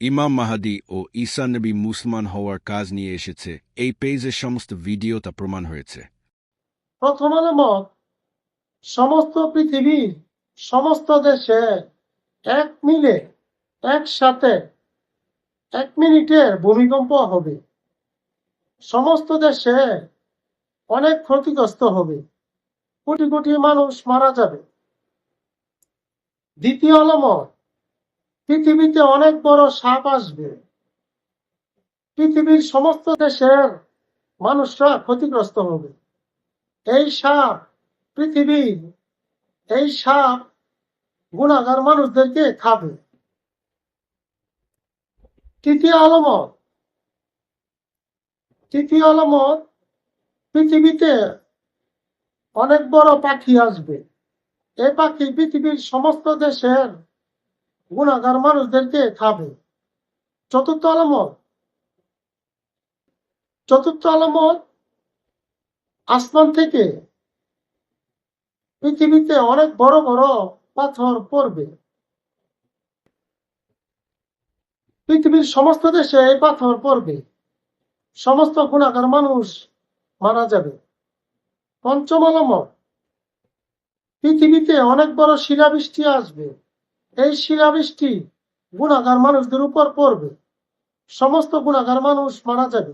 ইমাম মাহাদি ও ঈসা নবী মুসলমান হওয়ার কাজ নিয়ে এসেছে। এই পেজের সমস্ত ভিডিও তা প্রমাণ হয়েছে। প্রথম আলো মত সমস্ত পৃথিবীর সমস্ত দেশে এক মিলে একসাথে 1 মিনিটের ভূমিকম্প হবে। সমস্ত দেশে অনেক ক্ষতিগ্রস্ত হবে, কোটি কোটি মানুষ মারা যাবে। দ্বিতীয় আলো মত পৃথিবীতে অনেক বড় সাপ আসবে। পৃথিবীর সমস্ত দেশের মানুষরা ক্ষতিগ্রস্ত হবে। এই সাপ গুণাগার মানুষদেরকে খাবে। তৃতীয় আলামত পৃথিবীতে অনেক বড় পাখি আসবে। এই পাখি পৃথিবীর সমস্ত দেশের গুণাগার মানুষদেরকে খাবে। চতুর্থ আলামত আসমান থেকে পৃথিবীতে অনেক বড় বড় পাথর পড়বে। পৃথিবীর সমস্ত দেশে এই পাথর পড়বে, সমস্ত গুণাগার মানুষ মারা যাবে। পঞ্চম আলামত পৃথিবীতে অনেক বড় শিলাবৃষ্টি আসবে। এই শিলাবৃষ্টি গুণাগার মানুষদের উপর পড়বে, সমস্ত গুণাগার মানুষ মারা যাবে।